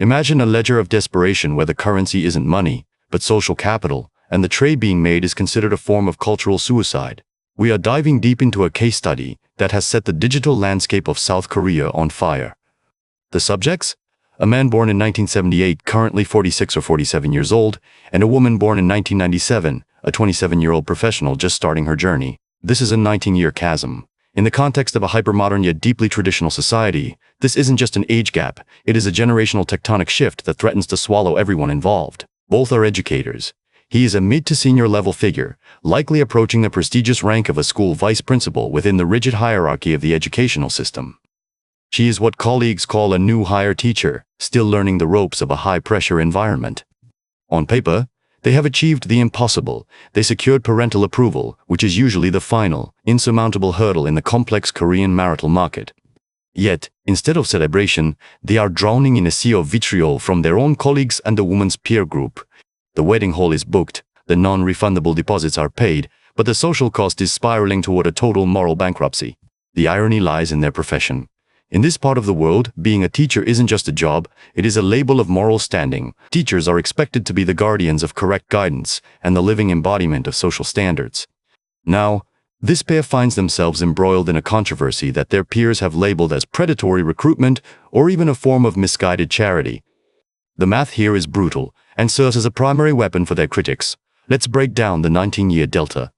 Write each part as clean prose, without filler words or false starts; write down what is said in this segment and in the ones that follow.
Imagine a ledger of desperation where the currency isn't money, but social capital, and the trade being made is considered a form of cultural suicide. We are diving deep into a case study that has set the digital landscape of South Korea on fire. The subjects? A man born in 1978, currently 46 or 47 years old, and a woman born in 1997, a 27-year-old professional just starting her journey. This is a 19-year chasm. In the context of a hypermodern yet deeply traditional society, this isn't just an age gap, it is a generational tectonic shift that threatens to swallow everyone involved. Both are educators. He is a mid to senior level figure, likely approaching the prestigious rank of a school vice principal within the rigid hierarchy of the educational system. She is what colleagues call a new hire teacher, still learning the ropes of a high-pressure environment. On paper, they have achieved the impossible. They secured parental approval, which is usually the final, insurmountable hurdle in the complex Korean marital market. Yet, instead of celebration, they are drowning in a sea of vitriol from their own colleagues and the woman's peer group. The wedding hall is booked, the non-refundable deposits are paid, but the social cost is spiraling toward a total moral bankruptcy. The irony lies in their profession. In this part of the world, being a teacher isn't just a job, it is a label of moral standing. Teachers are expected to be the guardians of correct guidance and the living embodiment of social standards. Now, this pair finds themselves embroiled in a controversy that their peers have labeled as predatory recruitment or even a form of misguided charity. The math here is brutal and serves as a primary weapon for their critics. Let's break down the 19-year delta.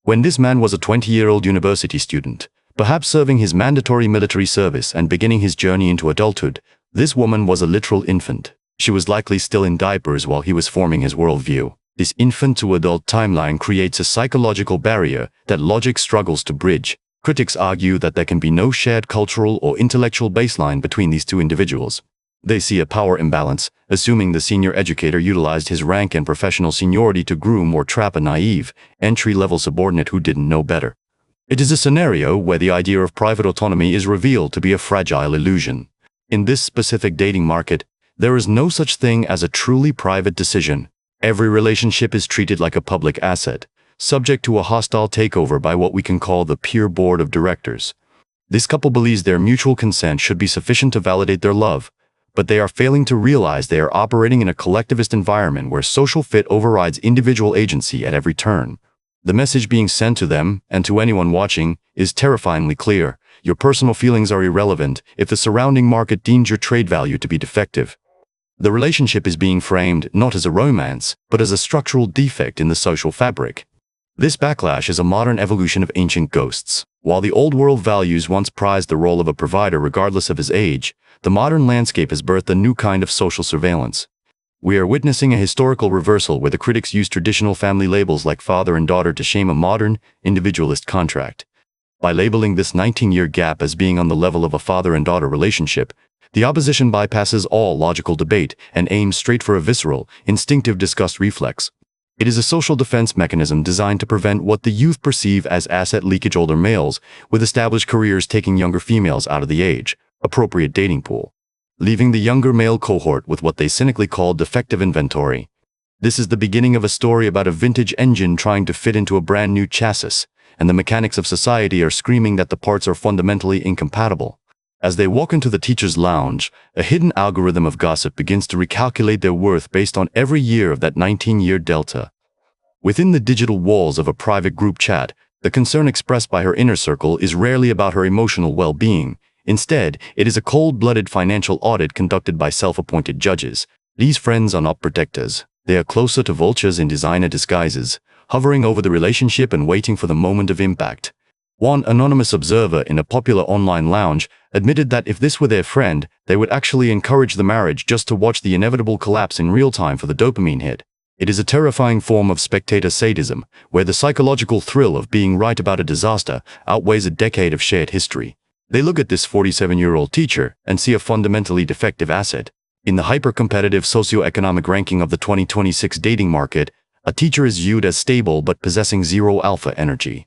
When this man was a 20-year-old university student, perhaps serving his mandatory military service and beginning his journey into adulthood, this woman was a literal infant. She was likely still in diapers while he was forming his worldview. This infant-to-adult timeline creates a psychological barrier that logic struggles to bridge. Critics argue that there can be no shared cultural or intellectual baseline between these two individuals. They see a power imbalance, assuming the senior educator utilized his rank and professional seniority to groom or trap a naive, entry-level subordinate who didn't know better. It is a scenario where the idea of private autonomy is revealed to be a fragile illusion. In this specific dating market, there is no such thing as a truly private decision. Every relationship is treated like a public asset, subject to a hostile takeover by what we can call the peer board of directors. This couple believes their mutual consent should be sufficient to validate their love, but they are failing to realize they are operating in a collectivist environment where social fit overrides individual agency at every turn. The message being sent to them, and to anyone watching, is terrifyingly clear. Your personal feelings are irrelevant if the surrounding market deems your trade value to be defective. The relationship is being framed not as a romance, but as a structural defect in the social fabric. This backlash is a modern evolution of ancient ghosts. While the old world values once prized the role of a provider regardless of his age, the modern landscape has birthed a new kind of social surveillance. We are witnessing a historical reversal where the critics use traditional family labels like father and daughter to shame a modern, individualist contract. By labeling this 19-year gap as being on the level of a father and daughter relationship, the opposition bypasses all logical debate and aims straight for a visceral, instinctive disgust reflex. It is a social defense mechanism designed to prevent what the youth perceive as asset leakage. Older males with established careers taking younger females out of the age-appropriate dating pool, leaving the younger male cohort with what they cynically call defective inventory. This is the beginning of a story about a vintage engine trying to fit into a brand new chassis, and the mechanics of society are screaming that the parts are fundamentally incompatible. As they walk into the teacher's lounge, a hidden algorithm of gossip begins to recalculate their worth based on every year of that 19-year delta. Within the digital walls of a private group chat, the concern expressed by her inner circle is rarely about her emotional well-being. Instead, it is a cold-blooded financial audit conducted by self-appointed judges. These friends are not protectors. They are closer to vultures in designer disguises, hovering over the relationship and waiting for the moment of impact. One anonymous observer in a popular online lounge admitted that if this were their friend, they would actually encourage the marriage just to watch the inevitable collapse in real time for the dopamine hit. It is a terrifying form of spectator sadism, where the psychological thrill of being right about a disaster outweighs a decade of shared history. They look at this 47-year-old teacher and see a fundamentally defective asset. In the hyper-competitive socioeconomic ranking of the 2026 dating market, a teacher is viewed as stable but possessing zero alpha energy.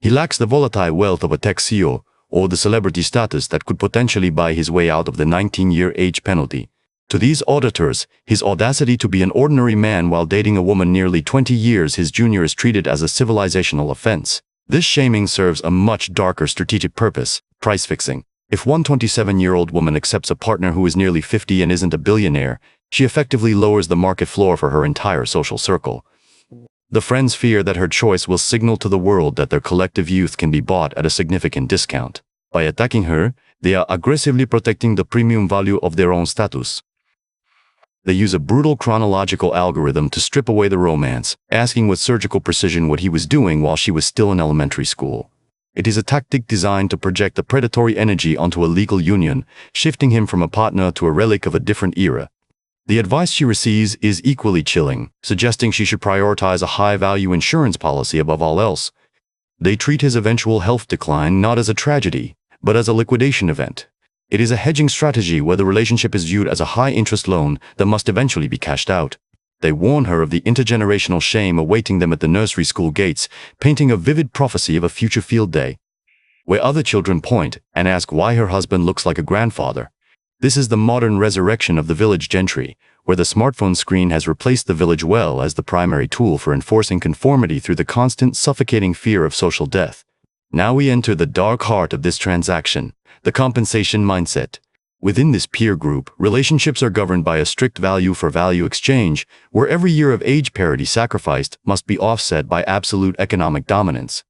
He lacks the volatile wealth of a tech CEO or the celebrity status that could potentially buy his way out of the 19-year age penalty. To these auditors, his audacity to be an ordinary man while dating a woman nearly 20 years his junior is treated as a civilizational offense. This shaming serves a much darker strategic purpose: price fixing. If one 27-year-old woman accepts a partner who is nearly 50 and isn't a billionaire, she effectively lowers the market floor for her entire social circle. The friends fear that her choice will signal to the world that their collective youth can be bought at a significant discount. By attacking her, they are aggressively protecting the premium value of their own status. They use a brutal chronological algorithm to strip away the romance, asking with surgical precision what he was doing while she was still in elementary school. It is a tactic designed to project the predatory energy onto a legal union, shifting him from a partner to a relic of a different era. The advice she receives is equally chilling, suggesting she should prioritize a high-value insurance policy above all else. They treat his eventual health decline not as a tragedy, but as a liquidation event. It is a hedging strategy where the relationship is viewed as a high-interest loan that must eventually be cashed out. They warn her of the intergenerational shame awaiting them at the nursery school gates, painting a vivid prophecy of a future field day, where other children point and ask why her husband looks like a grandfather. This is the modern resurrection of the village gentry, where the smartphone screen has replaced the village well as the primary tool for enforcing conformity through the constant suffocating fear of social death. Now we enter the dark heart of this transaction, the compensation mindset. Within this peer group, relationships are governed by a strict value-for-value exchange, where every year of age parity sacrificed must be offset by absolute economic dominance.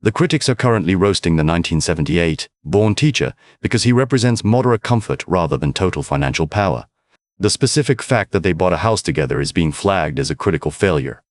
The critics are currently roasting the 1978-born teacher because he represents moderate comfort rather than total financial power. The specific fact that they bought a house together is being flagged as a critical failure.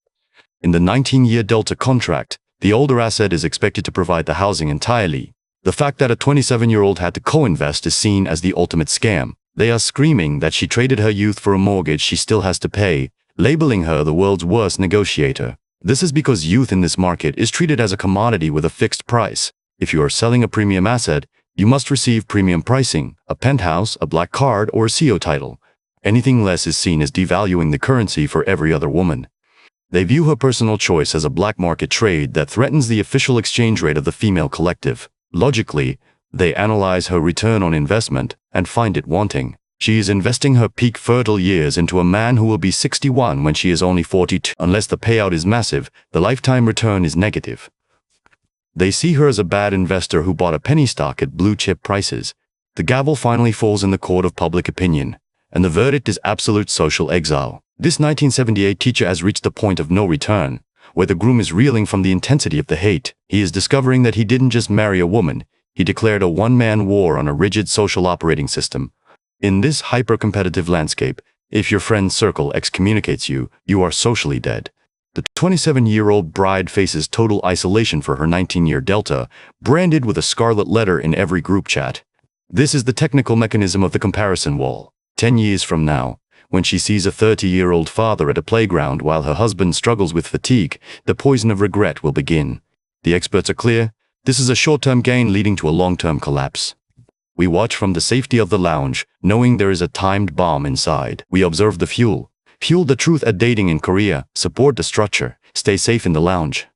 In the 19-year Delta contract, the older asset is expected to provide the housing entirely. The fact that a 27-year-old had to co-invest is seen as the ultimate scam. They are screaming that she traded her youth for a mortgage she still has to pay, labeling her the world's worst negotiator. This is because youth in this market is treated as a commodity with a fixed price. If you are selling a premium asset, you must receive premium pricing, a penthouse, a black card, or a CO title. Anything less is seen as devaluing the currency for every other woman. They view her personal choice as a black market trade that threatens the official exchange rate of the female collective. Logically, they analyze her return on investment and find it wanting. She is investing her peak fertile years into a man who will be 61 when she is only 42. Unless the payout is massive, the lifetime return is negative. They see her as a bad investor who bought a penny stock at blue-chip prices. The gavel finally falls in the court of public opinion, and the verdict is absolute social exile. This 1978 teacher has reached the point of no return, where the groom is reeling from the intensity of the hate. He is discovering that he didn't just marry a woman, he declared a one-man war on a rigid social operating system. In this hyper-competitive landscape, if your friend circle excommunicates you, you are socially dead. The 27-year-old bride faces total isolation for her 19-year Delta, branded with a scarlet letter in every group chat. This is the technical mechanism of the comparison wall. 10 years from now, when she sees a 30-year-old father at a playground while her husband struggles with fatigue, the poison of regret will begin. The experts are clear. This is a short-term gain leading to a long-term collapse. We watch from the safety of the lounge, knowing there is a timed bomb inside. We observe the fuel. Fuel the truth at dating in Korea. Support the structure. Stay safe in the lounge.